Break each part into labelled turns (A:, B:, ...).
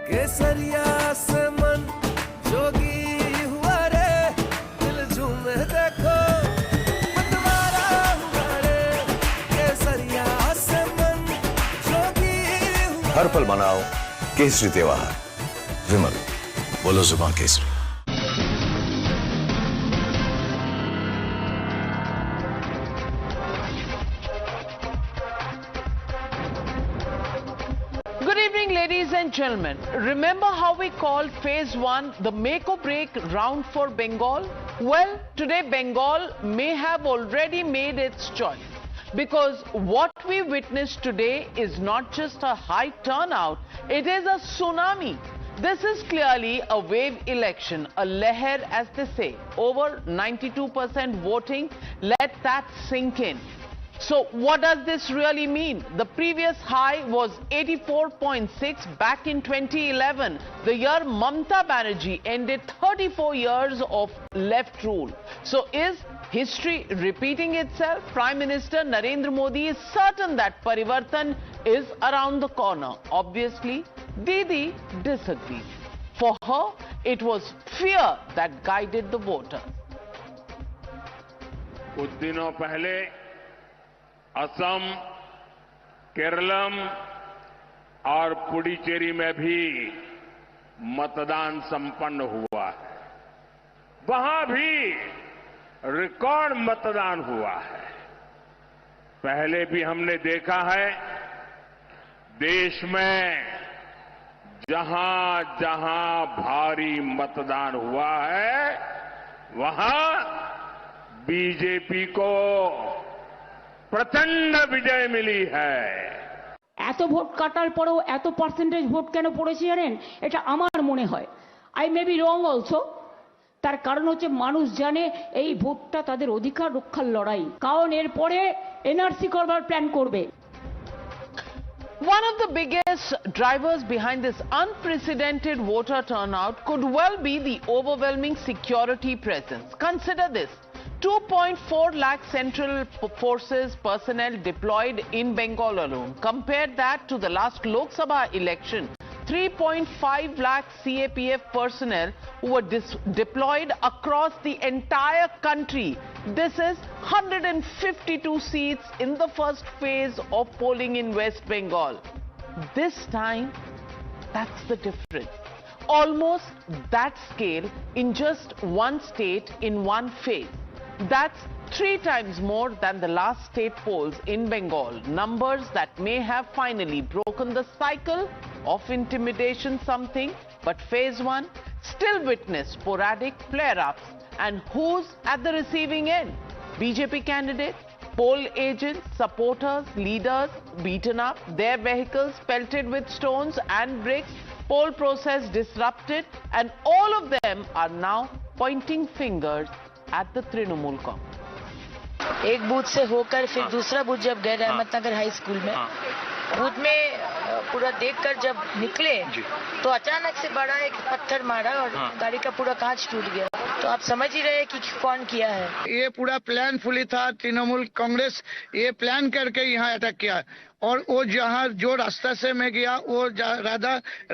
A: केसरिया से मन जोगी हुआ रे, दिल झूमे देखो मतवारा हुआ रे, केसरिया से मन जोगी हुआ।
B: हर पल मनाओ केसरी त्योहार। विमल, बोलो जुबान Kesari.
C: Good evening, ladies and gentlemen. Remember how we called phase 1 the make or break round for Bengal? Well, today Bengal may have already made its choice, because what we witnessed today is not just a high turnout, it is a tsunami. This is clearly a wave election, a leher as they say. Over 92% voting, let that sink in. So what does this really mean? The previous high was 84.6 back in 2011, the year Mamta Banerjee ended 34 years of left rule. So is history repeating itself? Prime Minister Narendra Modi is certain that Parivartan is around the corner. Obviously, Didi disagrees. For her, it was fear that guided the voters.
D: कुछ दिनों पहले असम, केरलम और पुडुचेरी में भी मतदान संपन्न हुआ है। वहां भी रिकॉर्ड मतदान हुआ है। पहले भी हमने देखा है, देश में जहां जहां भारी मतदान हुआ है, वहां बीजेपी को प्रचंड विजय मिली है।
E: এত ভোট কাটার পরেও এত পার্সেন্টেজ ভোট কেন পড়েছে জানেন? এটা আমার মনে হয়, I may be wrong also. তার কারণ হচ্ছে মানুষ জানে এই ভোটটা তাদের অধিকার রক্ষার লড়াই, কারণ এরপরে এনআরসি করবার প্ল্যান করবে।
C: One of the biggest drivers behind this unprecedented voter turnout could well be the overwhelming security presence. Consider this. 2.4 lakh central forces personnel deployed in Bengal alone. Compare that to the last Lok Sabha election. 3.5 lakh CAPF personnel who were deployed across the entire country. This is 152 seats in the first phase of polling in West Bengal. This time, that's the difference. Almost that scale in just one state in one phase. That's 3 times more than the last state polls in Bengal. Numbers that may have finally broken the cycle of intimidation something, but phase 1 still witnessed sporadic flare-ups. And who's at the receiving end? BJP candidates, poll agents, supporters, leaders beaten up, their vehicles pelted with stones and bricks, poll process disrupted, and all of them are now pointing fingers at the Trinamool Congress.
F: एक booth से होकर फिर दूसरा booth जब गए Rahmat Nagar high school में, booth में पूरा देखकर जब निकले तो अचानक से बड़ा एक पत्थर मारा और गाड़ी का पूरा कांच टूट गया। तो आप समझ ही रहे कि कौन किया है।
G: ये पूरा प्लान फुली था। तृणमूल कांग्रेस ये प्लान करके यहाँ अटैक किया, और वो जहाँ जो रास्ता से मैं गया वो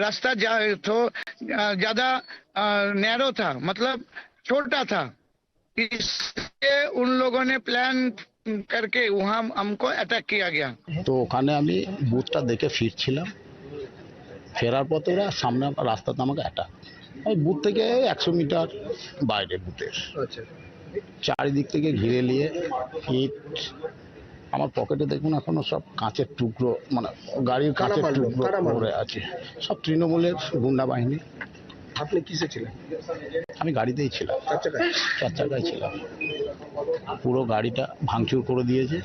G: रास्ता ज्यादा नैरो था, मतलब छोटा था। इसलिए उन लोगों ने प्लान करके वहाँ हमको अटैक किया गया।
H: তো ওখানে আমি বুথটা দেখে ফিরছিলাম, ফেরার পথে ওরা সামনে রাস্তাতে আমাকে অ্যাটাক। ওই বুথ থেকে 100 মিটার বাইরে বুথের চারিদিক থেকে ঘিরে নিয়ে ইট, আমার পকেটে দেখুন এখনো সব কাঁচের টুকরো, মানে গাড়ির কাঁচের টুকরো পড়ে আছে। সব তৃণমূলের গুন্ডা বাহিনী।
I: আপনি কিসে ছিলেন?
H: আমি গাড়িতেই ছিলাম, 4 চাকায় ছিলাম। পুরো গাড়িটা ভাঙচুর করে দিয়েছে।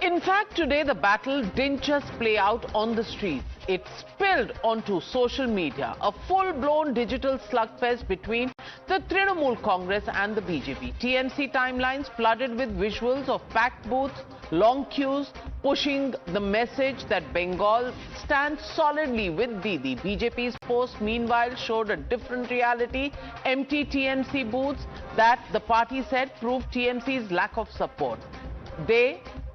C: In fact, today the battle didn't just play out on the streets. It spilled onto social media, a full-blown digital slugfest between the Trinamool Congress and the BJP. TMC timelines flooded with visuals of packed booths, long queues, pushing the message that Bengal stands solidly with Didi. BJP's post, meanwhile, showed a different reality. Empty TMC booths that the party said proved TMC's lack of support. They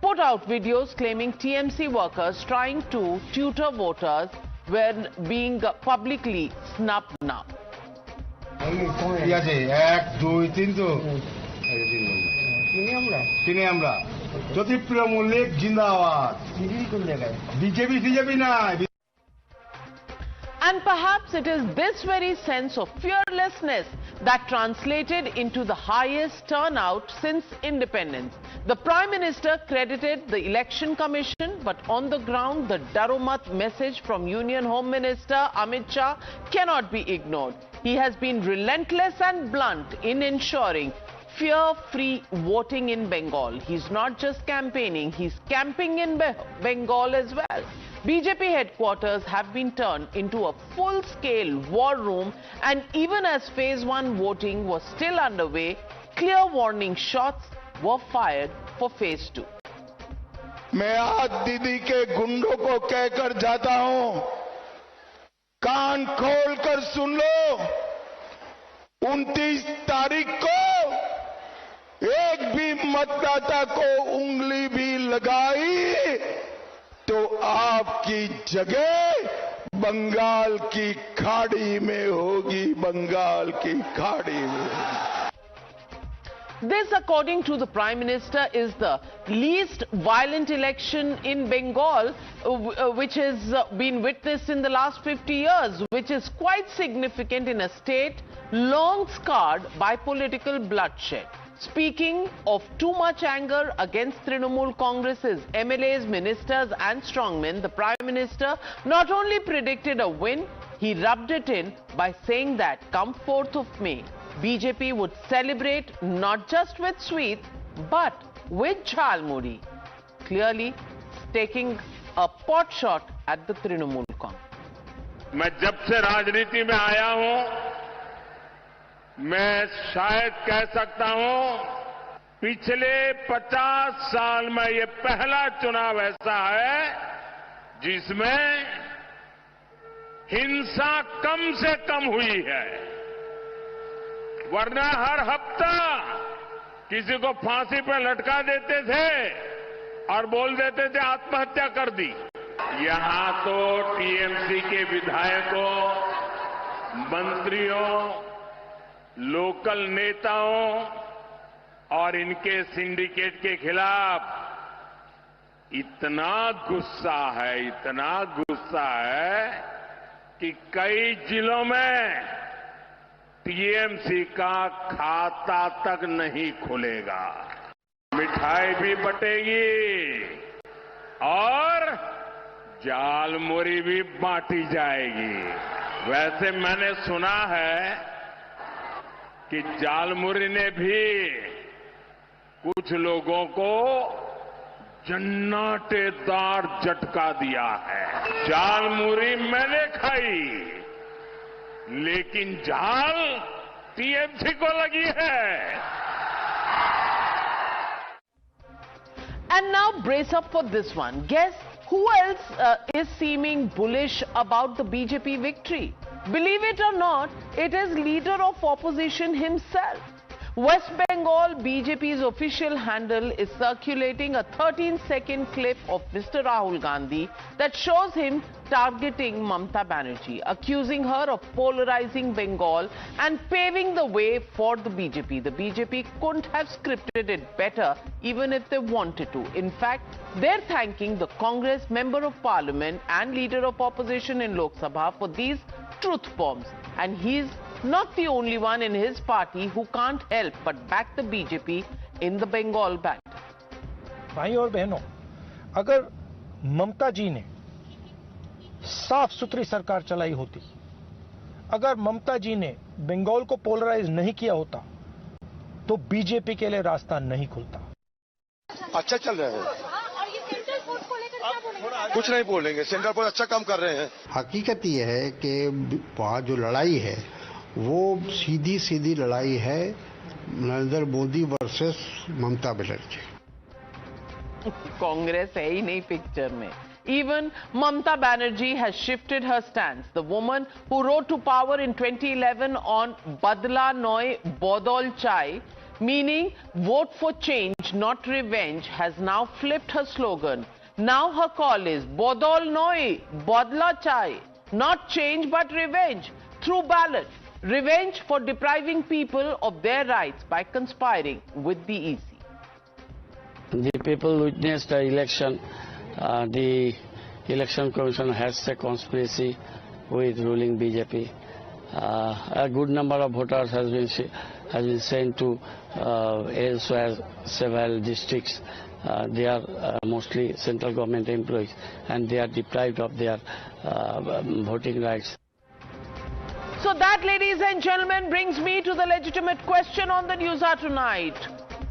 C: put out videos claiming TMC workers trying to tutor voters when being publicly snubbed now.
J: ঠিক আছে 1 2 3 তো চিনি আমরা জ্যোতিপ্রিয় মল্লিক জিন্দাবাদ BJP না।
C: And perhaps it is this very sense of fearlessness that translated into the highest turnout since independence. The Prime Minister credited the Election Commission, but on the ground, the Daromat message from Union Home Minister Amit Shah cannot be ignored. He has been relentless and blunt in ensuring fear-free voting in Bengal. He's not just campaigning, he's camping in Bengal as well. BJP headquarters have been turned into a full-scale war room, and even as phase 1 voting was still underway, clear warning shots were fired for phase 2.
J: मैं आज दीदी के गुंडों को कहकर जाता हूं, कान खोलकर सुन लो, 29 तारीख को एक भी मतदाता को उंगली भी लगाई तो आपकी जगह बंगाल की खाड़ी में होगी, बंगाल की खाड़ी में।
C: This, according to the Prime Minister, is the least violent election in Bengal which has been witnessed in the last 50 years, which is quite significant in a state long scarred by political bloodshed. Speaking of too much anger against Trinamool Congress's MLAs, ministers and strongmen, the Prime Minister not only predicted a win, he rubbed it in by saying that come 4th of May, BJP would celebrate not just with sweets, but with jhalmuri, clearly taking a pot shot at the Trinamool Congress.
D: मैं जब से राजनीति में आया हूं, मैं शायद कह सकता हूं पिछले 50 साल में ये पहला चुनाव ऐसा है जिसमें हिंसा कम से कम हुई है, वरना हर हफ्ता किसी को फांसी पर लटका देते थे और बोल देते थे आत्महत्या कर दी। यहां तो टीएमसी के विधायकों, मंत्रियों, लोकल नेताओं और इनके सिंडिकेट के खिलाफ इतना गुस्सा है कि कई जिलों में टीएमसी का खाता तक नहीं खुलेगा, मिठाई भी बटेगी और जालमुरी भी बांटी जाएगी। वैसे मैंने सुना है कि जालमुरी ने भी कुछ लोगों को जन्नाटेदार झटका दिया है। जालमुरी मैंने खाई, लेकिन जाल टीएमसी को लगी है।
C: And now brace up for this one. Guess who else is seeming bullish about the BJP victory? Believe it or not, it is leader of opposition himself. West Bengal BJP's official handle is circulating a 13-second clip of Mr. Rahul Gandhi that shows him targeting Mamta Banerjee, accusing her of polarizing Bengal and paving the way for the BJP. The BJP couldn't have scripted it better even if they wanted to. In fact, they're thanking the Congress Member of Parliament and Leader of Opposition in Lok Sabha for these truth bombs. And he's not the only one in his party who can't help but back the BJP in the Bengal battle.
I: भाई और बहनों, अगर ममता जी ने साफ सुथरी सरकार चलाई होती, अगर ममता जी ने बंगाल को पोलराइज नहीं किया होता, तो बीजेपी के लिए रास्ता नहीं खुलता।
J: अच्छा चल रहा है, कुछ नहीं बोलेंगे, सेंटर पर अच्छा काम कर रहे हैं।
K: हकीकत यह है कि वहाँ जो लड़ाई है वो सीधी सीधी लड़ाई है नरेंद्र मोदी वर्सेस ममता बनर्जी।
C: कांग्रेस है ही नहीं पिक्चर में. Even Mamta Banerjee has shifted her stance. The woman who rose to power in 2011 on Badla Noy Bodol Chai, meaning vote for change, not revenge, has now flipped her slogan. Now her call is Bodol Noy Badla Chai. Not change but revenge through ballot. Revenge for depriving people of their rights by conspiring with the EC.
L: The people witnessed the election. The election commission has a conspiracy with ruling BJP. A good number of voters has been sent to elsewhere several districts. They are mostly central government employees, and they are deprived of their voting rights.
C: So that, ladies and gentlemen, brings me to the legitimate question on the News Hour tonight.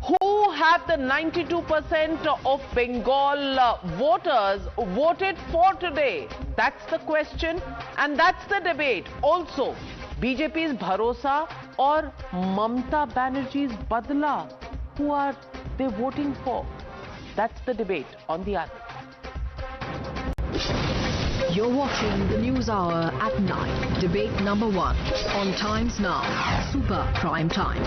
C: Who have the 92% of Bengal voters voted for today? That's the question, and that's the debate. Also, BJP's Bharosa or Mamta Banerjee's Badla? Who are they voting for? That's the debate on the other.
M: You're watching the News Hour at 9. Debate number 1 on Times Now. Super Prime Time.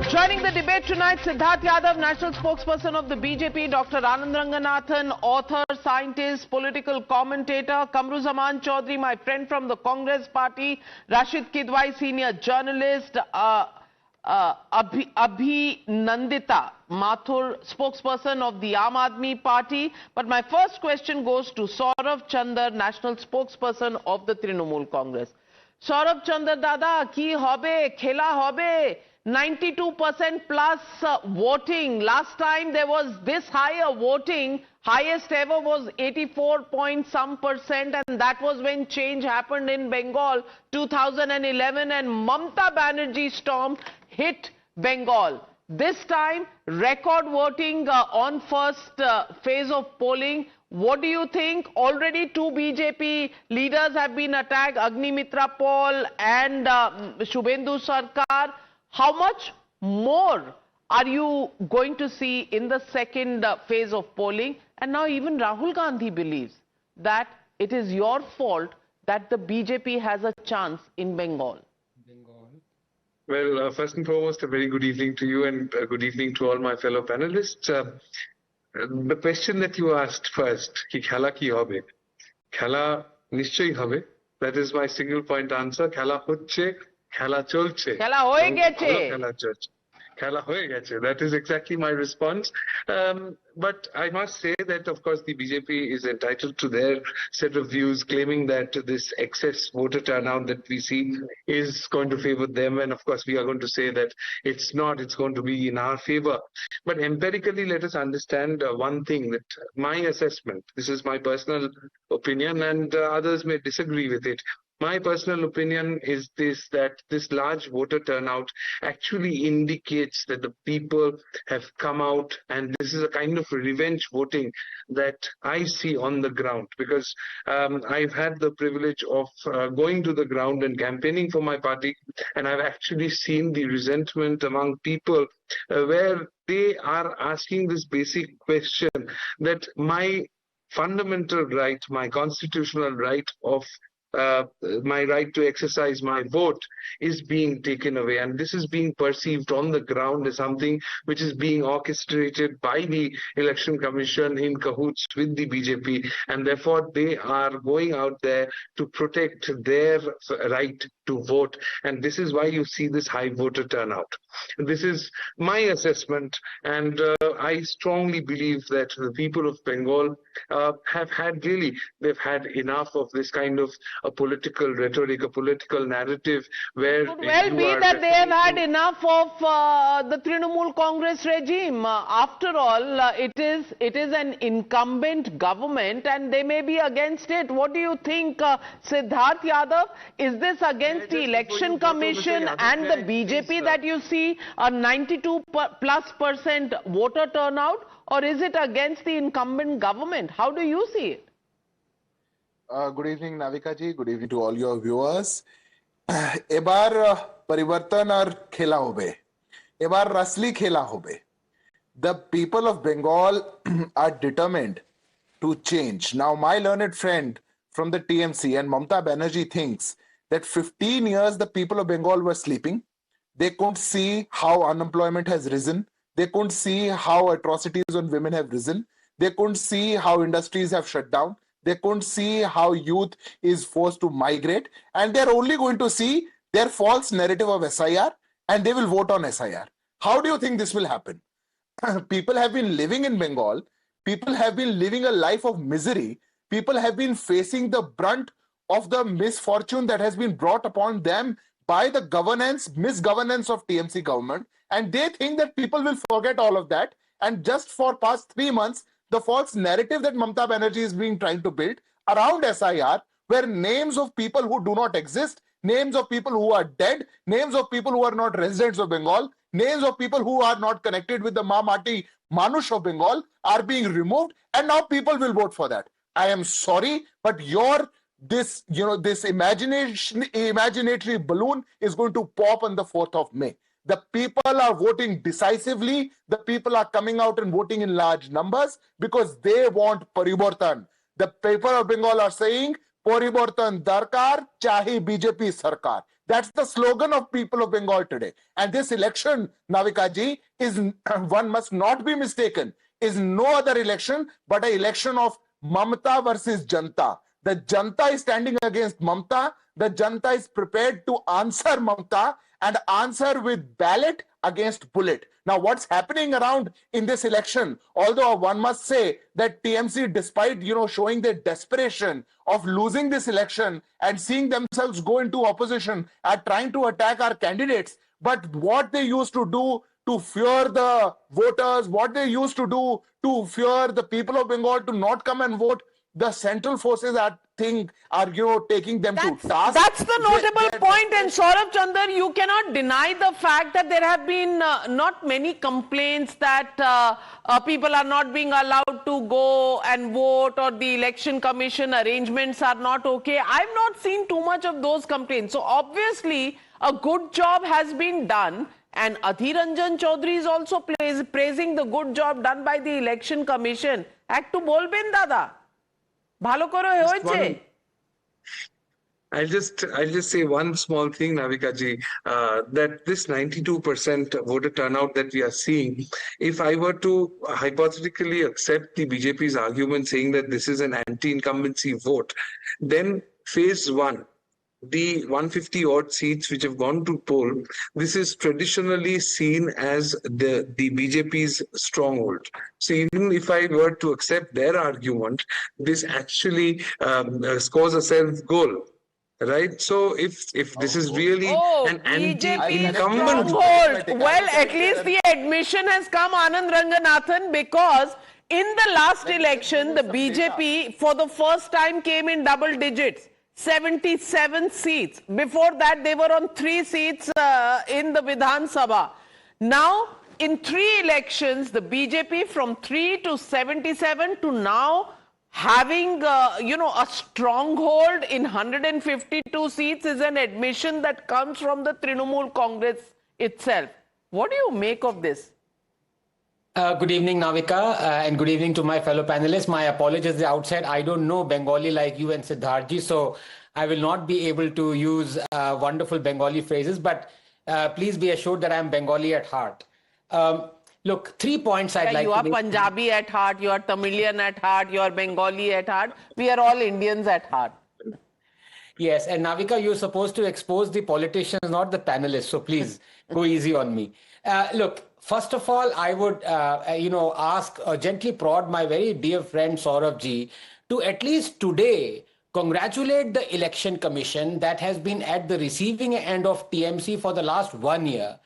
C: Joining the debate tonight, Siddharth Yadav, national spokesperson of the BJP, Dr. Anand Ranganathan, author, scientist, political commentator, Kamruzaman Chaudhary, my friend from the Congress party, Rashid Kidwai, senior journalist, Abhi Nandita Mathur, spokesperson of the Aam Aadmi Party. But my first question goes to Saurav Chandar, national spokesperson of the Trinamool Congress. Saurav Chandar Dada, ki hobe, khela hobe, 92% plus voting. Last time there was this higher voting, highest ever was 84 point some percent, and that was when change happened in Bengal 2011 and Mamta Banerjee storm hit Bengal. This time record voting on first phase of polling. What do you think? Already 2 BJP leaders have been attacked, Agnimitra Paul and Shubhendu Sarkar. How much more are you going to see in the second phase of polling? And now even Rahul Gandhi believes that it is your fault that the BJP has a chance in Bengal.
N: Well, first and foremost, a very good evening to you and good evening to all my fellow panelists. The question that you asked first, ki khela ki hobe? Khela nishchoy hobe. That is my single point answer. Khela hocche, khela cholche.
C: Khela hoye geche.
N: Khela cholche. Khela hoye geche. That is exactly my response. But I must say that, of course, the BJP is entitled to their set of views, claiming that this excess voter turnout that we see is going to favor them. And of course, we are going to say that it's not, it's going to be in our favor. But empirically, let us understand one thing, that my assessment, this is my personal opinion, and others may disagree with it. My personal opinion is this, that this large voter turnout actually indicates that the people have come out, and this is a kind of revenge voting that I see on the ground, because I've had the privilege of going to the ground and campaigning for my party, and I've actually seen the resentment among people where they are asking this basic question, that my fundamental right, my constitutional right of my right to exercise my vote is being taken away, and this is being perceived on the ground as something which is being orchestrated by the Election Commission in cahoots with the BJP, and therefore they are going out there to protect their right to vote, and this is why you see this high voter turnout. This is my assessment, and I strongly believe that the people of Bengal have had they've had enough of this kind of a political rhetoric, a political narrative where...
C: Could well be that they have had enough of the Trinamool Congress regime. After all, it is an incumbent government and they may be against it. What do you think, Siddharth Yadav? Is this against the Election Commission and the BJP that you see a 92% voter turnout, or is it against the incumbent government? How do you see it?
O: Good evening, Navika ji. Good evening to all your viewers. Ebar parivartan ar khela hobe. Ebar rasli khela hobe. The people of Bengal are determined to change. Now, my learned friend from the TMC and Mamta Banerjee thinks that 15 years the people of Bengal were sleeping. They couldn't see how unemployment has risen. They couldn't see how atrocities on women have risen. They couldn't see how industries have shut down. They couldn't see how youth is forced to migrate, and they're only going to see their false narrative of SIR, and they will vote on SIR. How do you think this will happen? People have been living in Bengal. People have been living a life of misery. People have been facing the brunt of the misfortune that has been brought upon them by the misgovernance of TMC government. And they think that people will forget all of that. And just for past 3 months, the false narrative that Mamata Banerjee is being trying to build around SIR, where names of people who do not exist, names of people who are dead, names of people who are not residents of Bengal, names of people who are not connected with the Mati Manush of Bengal are being removed, and now people will vote for that. I am sorry, but this imaginatory balloon is going to pop on the 4th of May. The people are voting decisively. The people are coming out and voting in large numbers because they want Parivartan. The people of Bengal are saying, Parivartan Darkar, Chahe BJP Sarkar. That's the slogan of people of Bengal today. And this election, Navika ji, is, one must not be mistaken, is no other election but an election of Mamata versus Janta. The Janta is standing against Mamata. The Janta is prepared to answer Mamata and answer with ballot against bullet. Now, what's happening around in this election, although one must say that TMC, despite showing their desperation of losing this election and seeing themselves go into opposition, are trying to attack our candidates, but what they used to do to fear the voters, what they used to do to fear the people of Bengal to not come and vote, the central forces are taking them to task.
C: That's the notable point. And Saurabh Chandar, you cannot deny the fact that there have been not many complaints that people are not being allowed to go and vote, or the election commission arrangements are not okay. I've not seen too much of those complaints. So obviously a good job has been done. And Adhir Ranjan Chaudhary is also praising the good job done by the election commission. Ekটু বলবেন দাদা, ভালো করে হয়েছে?
N: I'll just say one small thing, Navika ji, that this 92% voter turnout that we are seeing, if I were to hypothetically accept the BJP's argument saying that this is an anti-incumbency vote, then phase 1, the 150 odd seats which have gone to poll, this is traditionally seen as the BJP's stronghold. So even if I were to accept their argument, this actually scores a self-goal. Right, so if this is really an anti-incumbent
C: stronghold, well, at least the admission has come, Anand Ranganathan, because in the last election, the BJP for the first time came in double digits, 77 seats. Before that, they were on 3 seats in the Vidhan Sabha. Now, in 3 elections, the BJP from 3 to 77 to now having a stronghold in 152 seats is an admission that comes from the Trinamool Congress itself. What do you make of this?
P: Good evening, Navika, and good evening to my fellow panelists. My apologies at the outset. I don't know Bengali like you and Siddharji, so I will not be able to use wonderful Bengali phrases, but please be assured that I am Bengali at heart. Look, 3 points I'd like to make. You are
C: Punjabi at heart, you are Tamilian at heart, you are Bengali at heart. We are all Indians at heart.
P: Yes, and Navika, you're supposed to expose the politicians, not the panelists, so please go easy on me. Look, first of all, I would, ask, gently prod my very dear friend Saurabh ji to at least today congratulate the Election Commission that has been at the receiving end of TMC for the last 1 year.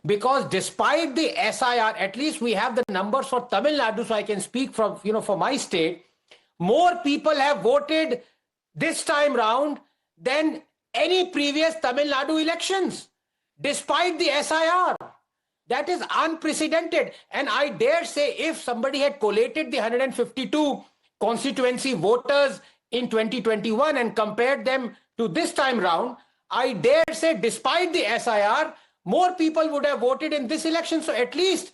P: Because despite the SIR, at least we have the numbers for Tamil Nadu, so I can speak from, for my state, more people have voted this time round than any previous Tamil Nadu elections, despite the SIR. That is unprecedented. And I dare say if somebody had collated the 152 constituency voters in 2021 and compared them to this time round, I dare say despite the SIR, more people would have voted in this election. So at least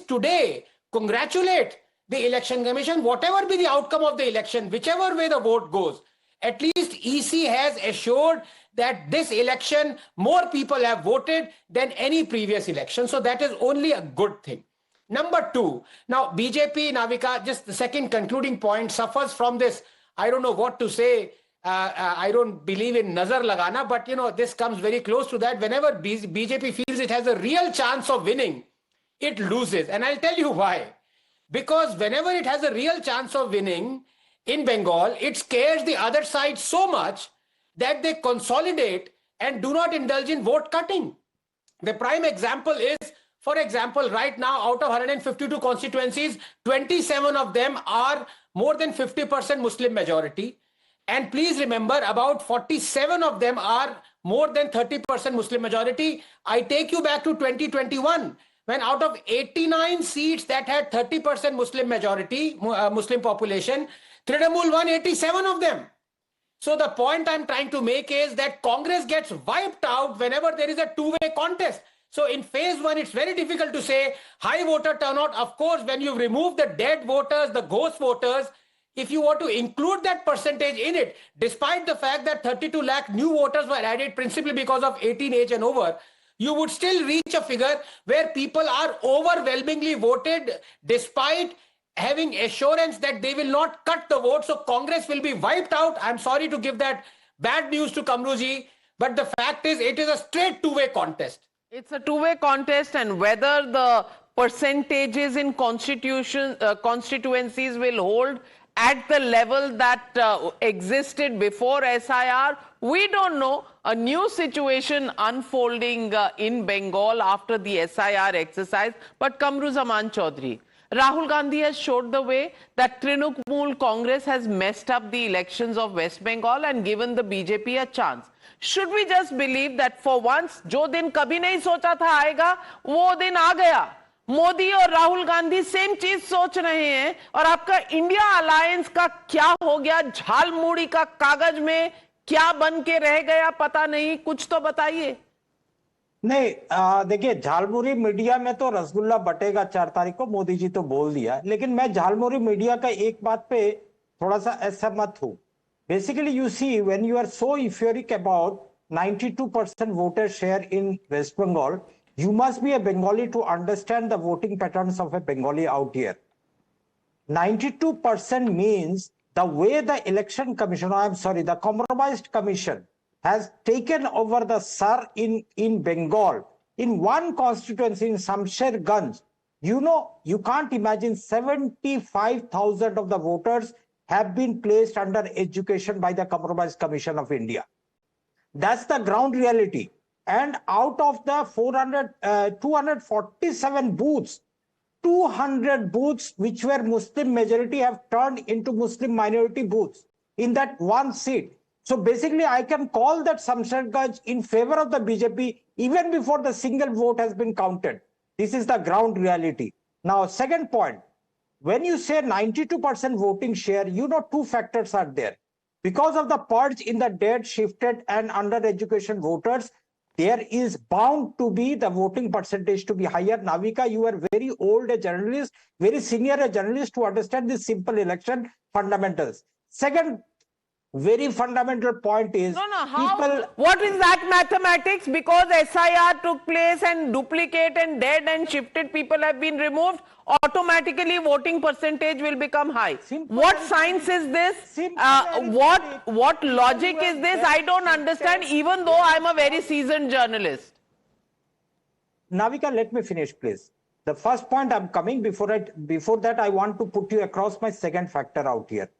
P: today, congratulate the Election Commission, whatever be the outcome of the election, whichever way the vote goes. At least EC has assured that this election, more people have voted than any previous election. So that is only a good thing. Number 2, now BJP, Navika, just the second concluding point, suffers from this I don't know what to say. I don't believe in nazar lagana, but this comes very close to that. Whenever BJP feels it has a real chance of winning, it loses. And I'll tell you why. Because whenever it has a real chance of winning in Bengal, it scares the other side so much that they consolidate and do not indulge in vote cutting. The prime example is, for example, right now, out of 152 constituencies, 27 of them are more than 50% Muslim majority. And please remember, about 47 of them are more than 30% Muslim majority. I take you back to 2021, when out of 89 seats that had 30% Muslim majority, Muslim population, Trinamool won 87 of them. So the point I'm trying to make is that Congress gets wiped out whenever there is a two-way contest. So in phase one, it's very difficult to say high voter turnout. Of course, when you remove the dead voters, the ghost voters, if you were to include that percentage in it, despite the fact that 32 lakh new voters were added principally because of 18 age and over, you would still reach a figure where people are overwhelmingly voted despite having assurance that they will not cut the vote. So Congress will be wiped out. I'm sorry to give that bad news to Kamruji, but the fact is it is a straight two-way contest.
C: It's a two-way contest, and whether the percentages in constituencies will hold at the level that existed before SIR, we don't know. A new situation unfolding in Bengal after the SIR exercise. But Kamruzaman Chaudhary, Rahul Gandhi has showed the way that Trinamool Congress has messed up the elections of West Bengal and given the BJP a chance. Should we just believe that for once, जो दिन कभी नहीं सोचा था आएगा, वो दिन आ गया? मोदी और राहुल गांधी सेम चीज सोच रहे हैं, और आपका इंडिया अलायंस का क्या हो गया? झालमुड़ी का कागज में क्या बन के रह गया पता नहीं, कुछ तो बताइए।
I: नहीं, देखिए, झालमुरी मीडिया में तो रसगुल्ला बटेगा 4 तारीख को, मोदी जी तो बोल दिया, लेकिन मैं झालमुरी मीडिया का एक बात पे थोड़ा सा असहमत हूं। Basically, you see, when you are so euphoric about 92% voter share in West Bengal, you must be a Bengali to understand the voting patterns of a Bengali out here. 92% means the way the election commission, the compromised commission has taken over the SAR in Bengal. In one constituency in Shamsherganj, you can't imagine 75,000 of the voters have been placed under education by the Compromised Commission of India. That's the ground reality. And out of the 247 booths, 200 booths which were Muslim majority have turned into Muslim minority booths in that one seat. So basically, I can call that Shamsherganj in favor of the BJP even before the single vote has been counted. This is the ground reality. Now, second point. When you say 92% voting share, two factors are there. Because of the purge in the dead, shifted and under education voters, there is bound to be the voting percentage to be higher. Navika, you are very old a journalist, very senior a journalist to understand this simple election fundamentals. Second, very fundamental point is
C: what is that mathematics? Because SIR took place and duplicate and dead and shifted people have been removed, automatically voting percentage will become high. What science is this? What logic is this? I don't understand, even though I'm a very seasoned journalist.
I: Navika, let me finish, please. The first point I'm coming, before that I want to put you across my second factor out here.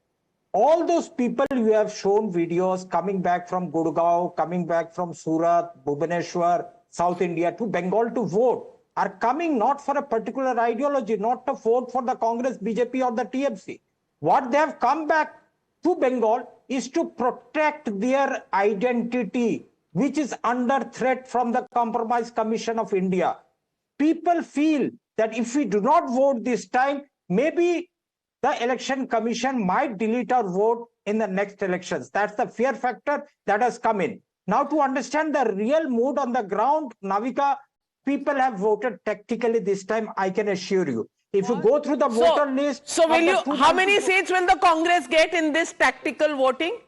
I: All those people you have shown videos coming back from Gurgaon, coming back from Surat, Bhubaneswar, South India to Bengal to vote are coming not for a particular ideology, not to vote for the Congress, BJP or the TMC. What they have come back to Bengal is to protect their identity, which is under threat from the Compromise Commission of India. People feel that if we do not vote this time, maybe the election commission might delete our vote in the next elections. That's the fear factor that has come in. Now, to understand the real mood on the ground, Navika, people have voted tactically this time, I can assure you. If you go through the voter list...
C: So how many seats will the Congress get in this tactical voting?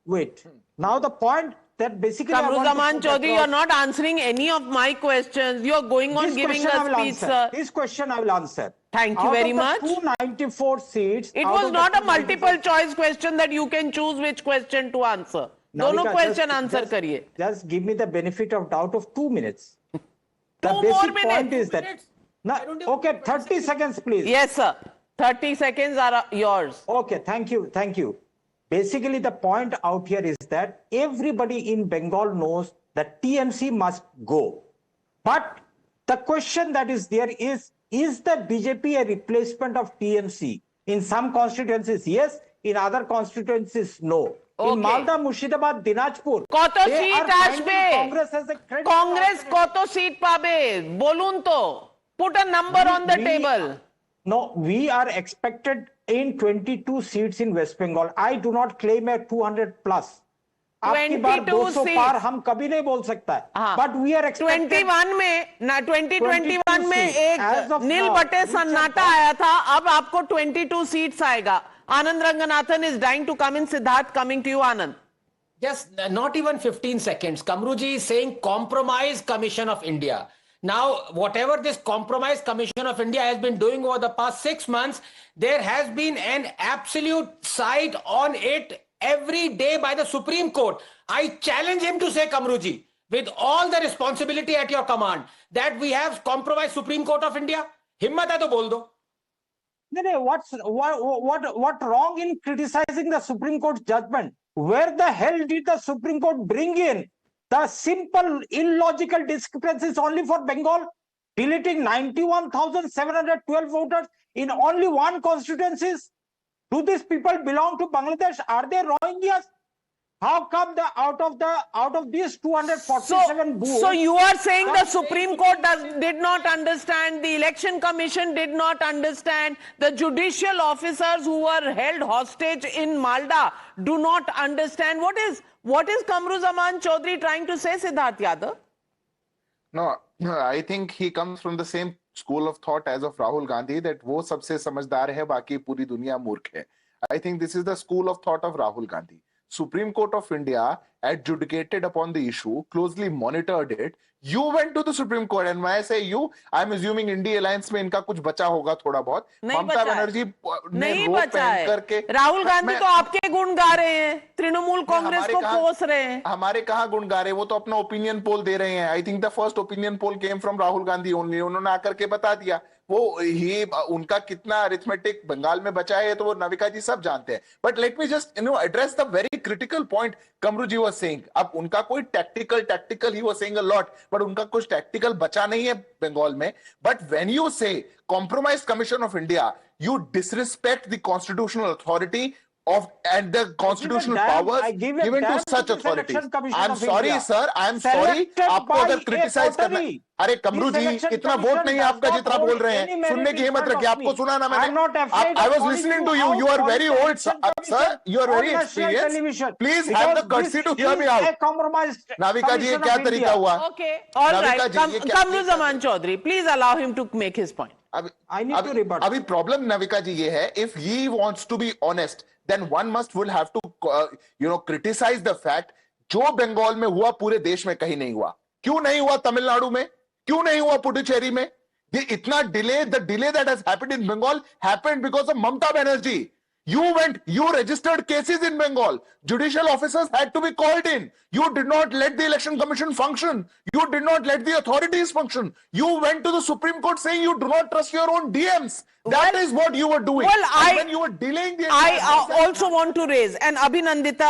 I: Wait. Now the point that basically...
C: Kamruzaman Chaudhary, you are not answering any of my questions. You are going on giving a speech, sir.
I: This question I will answer.
C: Thank you very much.
Q: 294 seats.
C: It was not a multiple choice question that you can choose which question to answer. दोनों question answer करिए.
Q: Just give me the benefit of doubt of 2 minutes. The
C: Two
Q: basic
C: more minutes.
Q: point is that. Okay, 30 seconds, please.
C: Yes, sir. 30 seconds are yours.
Q: Okay, thank you. Thank you. Basically, the point out here is that everybody in Bengal knows that TMC must go. But the question that is there is the BJP a replacement of TMC? In some constituencies, yes. In other constituencies, no. In Malda, Murshidabad, Dinajpur,
C: কত seat আসবে?
Q: Congress has a credit.
C: Congress কত seat পাবে? বলুন তো. Put a number on the table.
Q: No, we are expected in 22 seats in West Bengal. I do not claim a 200 plus.
C: 22
Q: पार हम कभी नहीं बोल सकता है. But we are expected.
C: 21 में ना 2021 में एक नील बटे सन्नाटा आया था. अब आपको 22 सीट्स आएगा. Anand Ranganathan is dying to come in. Siddharth, coming to you, Anand.
P: Yes, not even 15 seconds. Kamruji is saying Compromise Commission of India. Now, whatever this Compromise Commission of India has been doing over the past 6 months, there has been an absolute sight on it every day by the Supreme Court. I challenge him to say, Kamruji, with all the responsibility at your command, that we have compromised Supreme Court of India. Himmat hai to bol do.
Q: No, what wrong in criticizing the Supreme Court judgment? Where the hell did the Supreme Court bring in the simple illogical discrepancies only for Bengal, deleting 91,712 voters in only one constituencies? Do these people belong to Bangladesh? Are they Rohingyas? How come out of these 247 booths?
C: So you are saying the Supreme Court did not understand, the Election Commission did not understand, the judicial officers who were held hostage in Malda do not understand. What is Kamruzaman Chaudhary trying to say, Siddharth Yadav?
O: No, I think he comes from the same school of thought as of Rahul Gandhi, that वो सबसे समझदार है, बाकी पूरी दुनिया मूर्ख है. I think this is the school of thought of Rahul Gandhi. Supreme Court of India adjudicated upon the issue, closely monitored it. You went to the Supreme Court, and when I say you, I'm assuming India Alliance में इनका कुछ बचा होगा थोड़ा बहुत. ममता बनर्जी ने रोप पहन करके,
C: राहुल गांधी तो आपके गुण गा रहे हैं, तृणमूल कांग्रेस को कोस रहे हैं.
O: हमारे कहाँ गुण गा रहे हैं? वो तो अपना ओपिनियन पोल दे रहे हैं. I think the first opinion poll came from Rahul Gandhi only. उन्होंने आकर के बता दिया. वो उनका कितना अरिथमेटिक बंगाल में बचा है तो वो नाविका जी सब जानते हैं. But let me just address the very critical point Kamru ji was saying. अब उनका कोई tactical he was saying a lot, but उनका कुछ टैक्टिकल बचा नहीं है बंगाल में. But when you say compromise commission of India, you disrespect the constitutional authority and the constitutional powers given to such authority. I'm sorry, sir. I'm sorry. आपको अगर criticize करना, अरे कमरू जी इतना वोट नहीं आपका जितना बोल रहे हैं. सुनने की हिम्मत रखिए. आपको सुना ना मैंने. I was listening to you. You are very old, sir. You are very experienced. Please have the courtesy to hear me out. Navika जी ये क्या तरीका हुआ?
C: Okay, all right. Kamruzaman Chaudhary, please allow him to make his point.
O: अभी problem Navika जी ये है, if he wants to be honest, then one will have to criticize the fact जो बंगाल में हुआ पूरे देश में कहीं नहीं हुआ. क्यों नहीं हुआ तमिलनाडु में? क्यों नहीं हुआ पुडुचेरी में? इतना delay, the delay that has happened in Bengal happened because of Mamata Banerjee. You registered cases in Bengal. Judicial officers had to be called in. You did not let the election commission function. You did not let the authorities function. You went to the Supreme Court saying you do not trust your own DMs. That is what you were doing.
C: Well,
O: when you were delaying the
C: I also want to raise, and Abhinandita,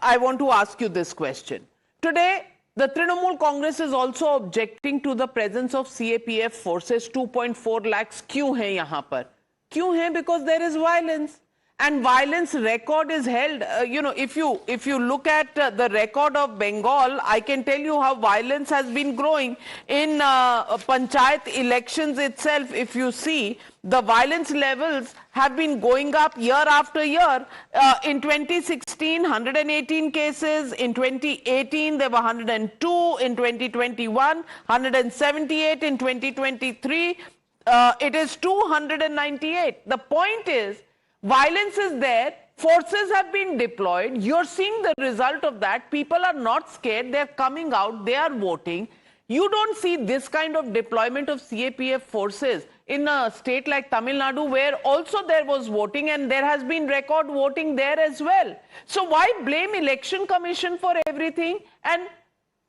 C: I want to ask you this question. Today, the Trinamool Congress is also objecting to the presence of CAPF forces. 2.4 lakhs क्यों है यहाँ पर? क्यों है? Because there is violence. And violence record is held. If you look at the record of Bengal, I can tell you how violence has been growing in panchayat elections itself. If you see, the violence levels have been going up year after year. In 2016, 118 cases. In 2018, there were 102. In 2021, 178. In 2023, it is 298. The point is, violence is there, forces have been deployed, you're seeing the result of that. People are not scared, they're coming out, they are voting. You don't see this kind of deployment of CAPF forces in a state like Tamil Nadu, where also there was voting and there has been record voting there as well. So why blame Election Commission for everything? And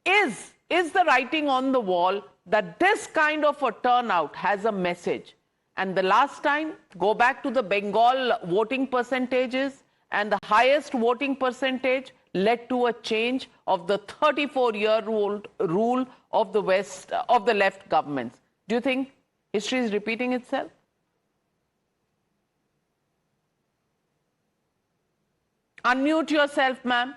C: is the writing on the wall that this kind of a turnout has a message? And the last time, go back to the Bengal voting percentages, and the highest voting percentage led to a change of the 34-year-old rule of the left governments. Do you think history is repeating itself? Unmute yourself, ma'am.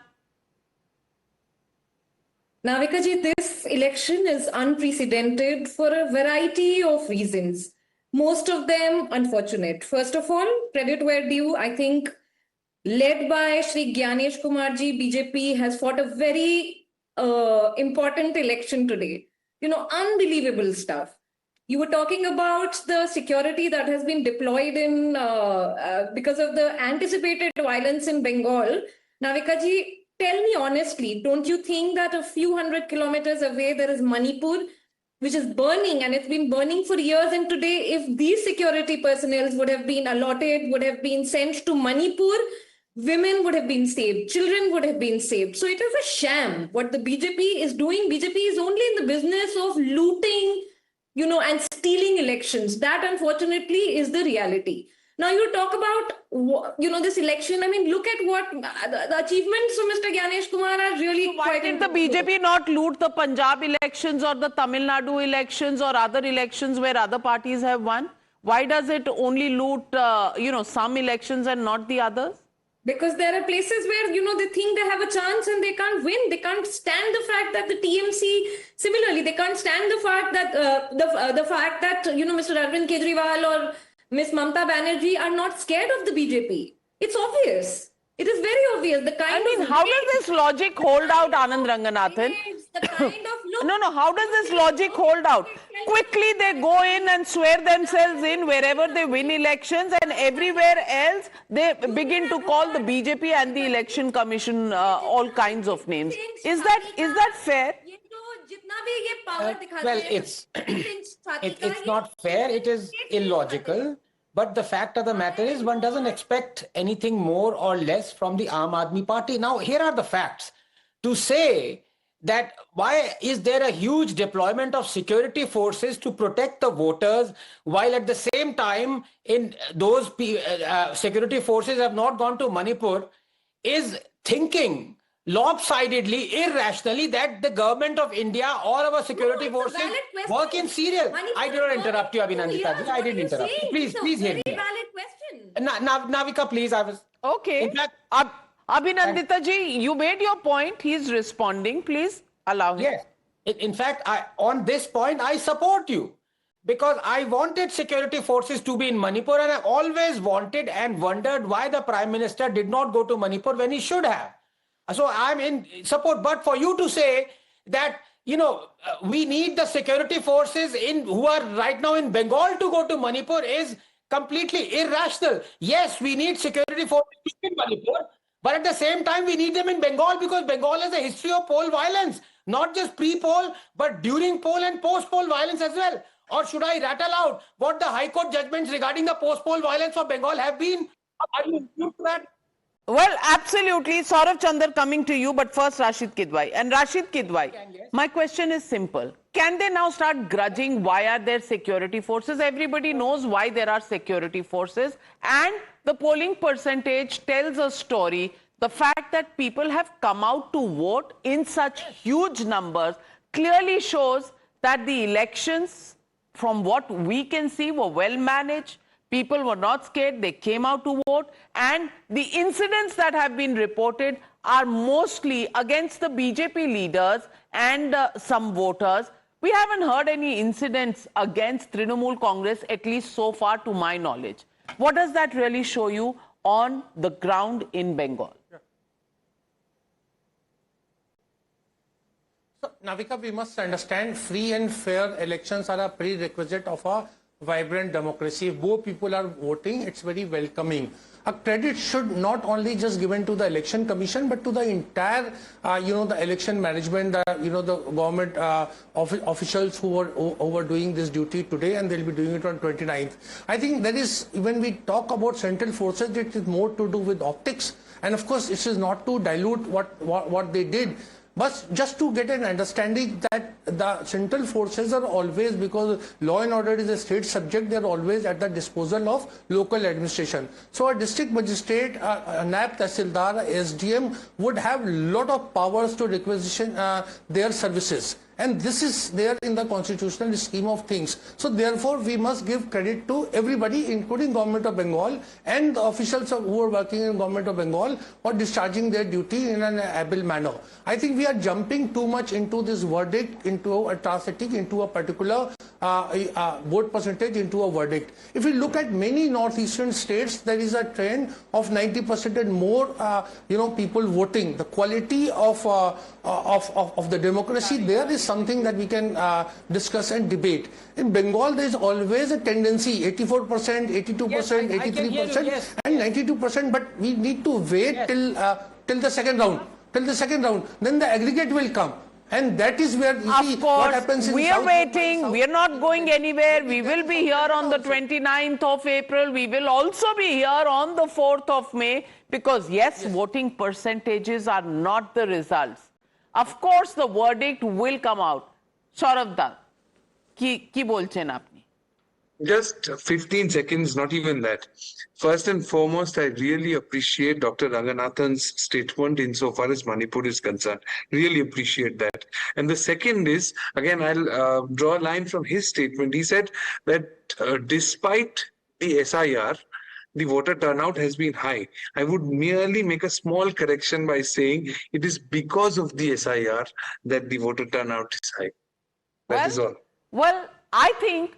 R: Navika ji, this election is unprecedented for a variety of reasons. Most of them unfortunate. First of all, credit where due, I think, led by Shri Gyanesh Kumar ji, BJP has fought a very important election today. You know, unbelievable stuff. You were talking about the security that has been deployed in because of the anticipated violence in Bengal. Navika ji, tell me honestly, don't you think that a few hundred kilometers away there is Manipur, which is burning, and it's been burning for years, and today if these security personnel would have been allotted, would have been sent to Manipur, women would have been saved, children would have been saved. So it is a sham what the BJP is doing. BJP is only in the business of looting, you know, and stealing elections. That unfortunately is the reality. Now you talk about, you know, this election. I mean, look at what the achievements of Mr. Gyanesh Kumar are really.
C: So why did the BJP not loot the Punjab elections or the Tamil Nadu elections or other elections where other parties have won? Why does it only loot, you know, some elections and not the others?
R: Because there are places where, you know, they think they have a chance and they can't win. They can't stand the fact that the TMC, similarly, they can't stand the fact that the fact that, you know, Mr. Arvind Kejriwal or Ms. Mamta Banerjee are not scared of the BJP. It's obvious. It is very obvious. The kind of
C: how does this logic hold out, Anand Ranganathan? No, how does this logic hold out? Quickly they go in and swear themselves in wherever they win elections, and everywhere else they begin to call the BJP and the Election Commission all kinds of names. Is that fair?
P: Well, it's not fair. It is illogical. But the fact of the matter is, one doesn't expect anything more or less from the Aam Aadmi Party. Now, here are the facts. To say that why is there a huge deployment of security forces to protect the voters, while at the same time in those security forces have not gone to Manipur, is thinking lopsidedly, irrationally, that the government of India or our security forces work in serial. I did not interrupt you, Abhinandita ji. I didn't interrupt you. Please hear me. Navika, please. I was
C: okay. In fact, Abhinandita ji, you made your point. He's responding. Please allow him.
P: Yes. In fact, on this point, I support you. Because I wanted security forces to be in Manipur, and I always wanted and wondered why the Prime Minister did not go to Manipur when he should have. So I'm in support. But for you to say that, you know, we need the security forces who are right now in Bengal to go to Manipur is completely irrational. Yes, we need security forces in Manipur, but at the same time, we need them in Bengal because Bengal has a history of poll violence, not just pre-poll, but during poll and post-poll violence as well. Or should I rattle out what the High Court judgments regarding the post-poll violence for Bengal have been? Are you included to that?
C: Well, absolutely. Saurav Chandar coming to you, but first Rashid Kidwai. And Rashid Kidwai, my question is simple. Can they now start grudging why are there security forces? Everybody knows why there are security forces. And the polling percentage tells a story. The fact that people have come out to vote in such huge numbers clearly shows that the elections, from what we can see, were well managed. People were not scared. They came out to vote. And the incidents that have been reported are mostly against the BJP leaders and some voters. We haven't heard any incidents against Trinamool Congress, at least so far to my knowledge. What does that really show you on the ground in Bengal?
I: So, Navika, we must understand free and fair elections are a prerequisite of a vibrant democracy. If more people are voting, it's very welcoming. A credit should not only just given to the election commission, but to the entire, the election management, the government officials who are doing this duty today, and they'll be doing it on 29th. I think that is, when we talk about central forces, it is more to do with optics. And of course, it is not to dilute what they did, but just to get an understanding that the central forces are always, because law and order is a state subject, they are always at the disposal of local administration. So a district magistrate, a NAB Tahsildar, SDM would have lot of powers to requisition their services. And this is there in the constitutional scheme of things. So therefore, we must give credit to everybody, including Government of Bengal and the officials who are working in Government of Bengal for discharging their duty in an able manner. I think we are jumping too much into this verdict, into a transiting, into a particular vote percentage, into a verdict. If we look at many northeastern states, there is a trend of 90% and more, people voting. The quality of the democracy there is something that we can discuss and debate. In Bengal, there is always a tendency, 84%, 82%, 83%, and 92%, but we need to wait till the second round. Then the aggregate will come. And that is where you see what happens in
C: we are waiting. We are not going anywhere. We will be here on the 29th of April. We will also be here on the 4th of May, because yes, voting percentages are not the results. Of course, the verdict will come out. Saurabh Da, ki bolchen apni?
N: Just 15 seconds, not even that. First and foremost, I really appreciate Dr. Ranganathan's statement insofar as Manipur is concerned. Really appreciate that. And the second is, again, I'll draw a line from his statement. He said that despite the SIR, the voter turnout has been high. I would merely make a small correction by saying it is because of the SIR that the voter turnout is high. That is all.
C: Well, I think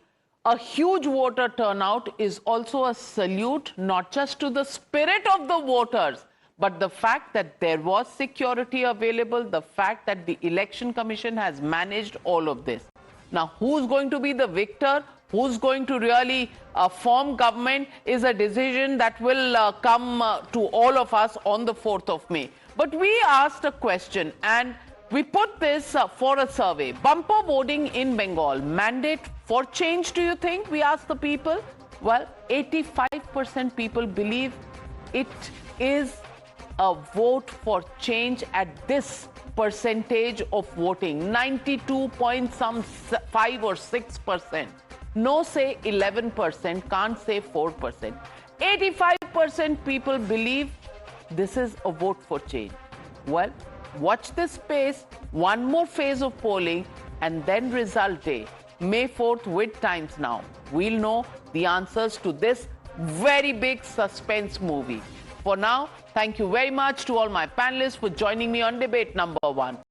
C: a huge voter turnout is also a salute, not just to the spirit of the voters, but the fact that there was security available, the fact that the Election Commission has managed all of this. Now, who's going to be the victor? Who's going to really form government is a decision that will come to all of us on the 4th of May. But we asked a question and we put this for a survey. Bumper voting in Bengal, mandate for change, do you think? We asked the people. Well, 85% people believe it is a vote for change at this percentage of voting. 92.5 or 6%. No say 11%, can't say 4%. 85% people believe this is a vote for change. Well, watch this space, one more phase of polling, and then result day, May 4th with Times Now. We'll know the answers to this very big suspense movie. For now, thank you very much to all my panelists for joining me on debate number 1.